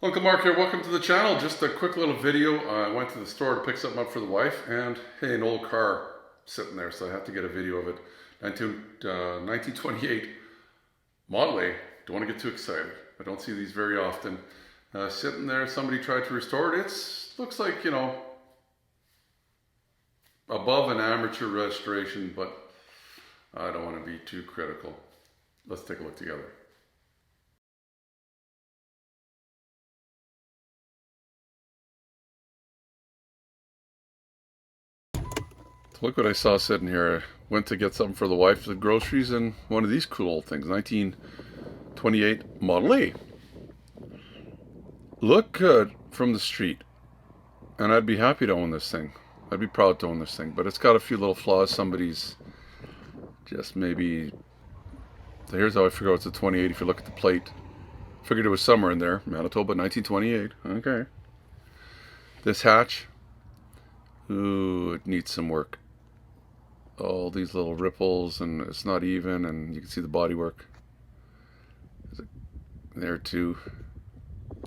Uncle Mark here, welcome to the channel. Just a quick little video. I went to the store to pick something up for the wife, and hey, an old car sitting there, so I have to get a video of it. 1928 Model A. Don't want to get too excited. I don't see these very often. Sitting there, somebody tried to restore it. Looks like, above an amateur restoration, but I don't want to be too critical. Let's take a look together. Look what I saw sitting here. I went to get something for the wife, the groceries, and one of these cool old things, 1928 Model A. Look good from the street, and I'd be happy to own this thing. I'd be proud to own this thing, but it's got a few little flaws. Somebody's just maybe... Here's how I figure out it's a 28 if you look at the plate. Figured it was somewhere in there. Manitoba, 1928. Okay. This hatch, ooh, it needs some work. All these little ripples, and it's not even, and you can see the bodywork there too.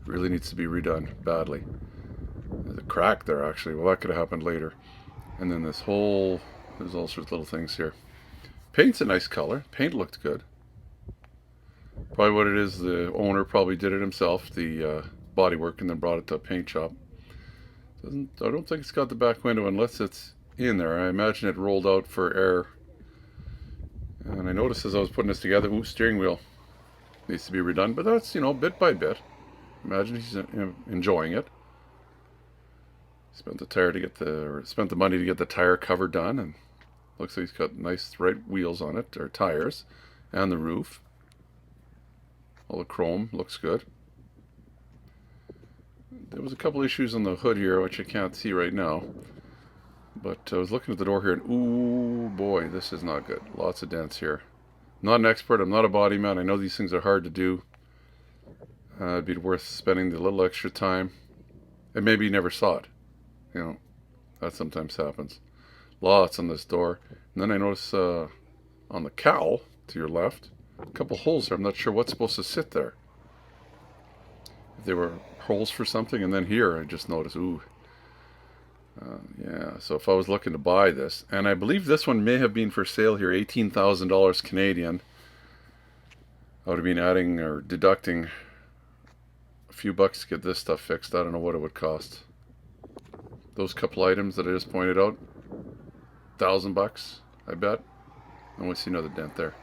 Really needs to be redone badly. There's a crack there actually. Well, that could have happened later. And then this whole, there's all sorts of little things here. Paint's a nice color. Paint looked good. Probably what it is, the owner probably did it himself, the bodywork, and then brought it to a paint shop. I don't think it's got the back window unless it's in there. I imagine it rolled out for air. And I noticed as I was putting this together, ooh, steering wheel needs to be redone, but that's, bit by bit. Imagine he's enjoying it. Spent the money to get the tire cover done, and looks like he's got nice right wheels on it, or tires, and the roof. All the chrome looks good. There was a couple issues on the hood here, which I can't see right now. But I was looking at the door here, and ooh, boy, this is not good. Lots of dents here. I'm not an expert. I'm not a body man. I know these things are hard to do. It'd be worth spending the little extra time. And maybe you never saw it. That sometimes happens. Lots on this door. And then I notice on the cowl to your left, a couple holes there. I'm not sure what's supposed to sit there. If they were holes for something. And then here, I just noticed, ooh. Yeah, so if I was looking to buy this, and I believe this one may have been for sale here, $18,000 Canadian. I would have been adding or deducting a few bucks to get this stuff fixed. I don't know what it would cost. Those couple items that I just pointed out, $1,000, I bet. And we see another dent there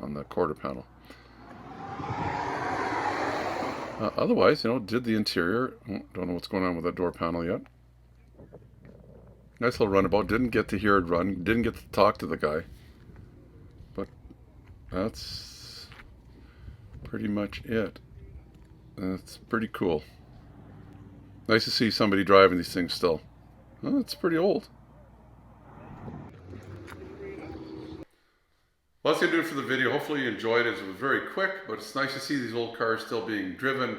on the quarter panel. Otherwise, did the interior. Don't know what's going on with that door panel yet. Nice little runabout. Didn't get to hear it run. Didn't get to talk to the guy. But that's pretty much it. That's pretty cool. Nice to see somebody driving these things still. Well, it's pretty old. Well, that's going to do it for the video. Hopefully you enjoyed it. It was very quick, but it's nice to see these old cars still being driven,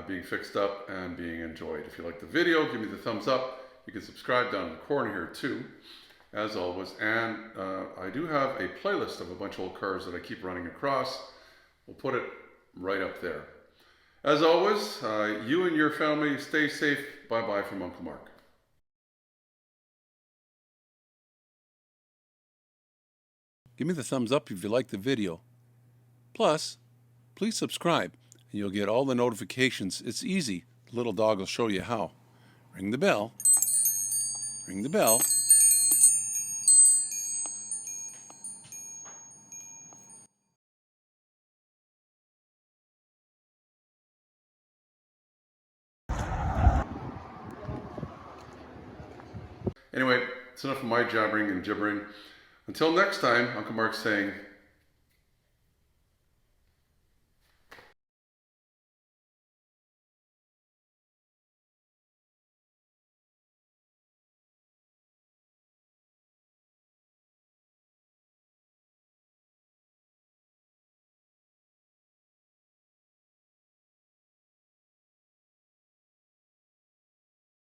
being fixed up, and being enjoyed. If you like the video, give me the thumbs up. You can subscribe down in the corner here too, as always. And I do have a playlist of a bunch of old cars that I keep running across. We'll put it right up there. As always, you and your family stay safe. Bye-bye from Uncle Mark. Give me the thumbs up if you like the video. Plus, please subscribe and you'll get all the notifications. It's easy. The little dog will show you how. Ring the bell. Ring the bell. Anyway, it's enough of my jabbering and gibbering. Until next time, Uncle Mark's saying,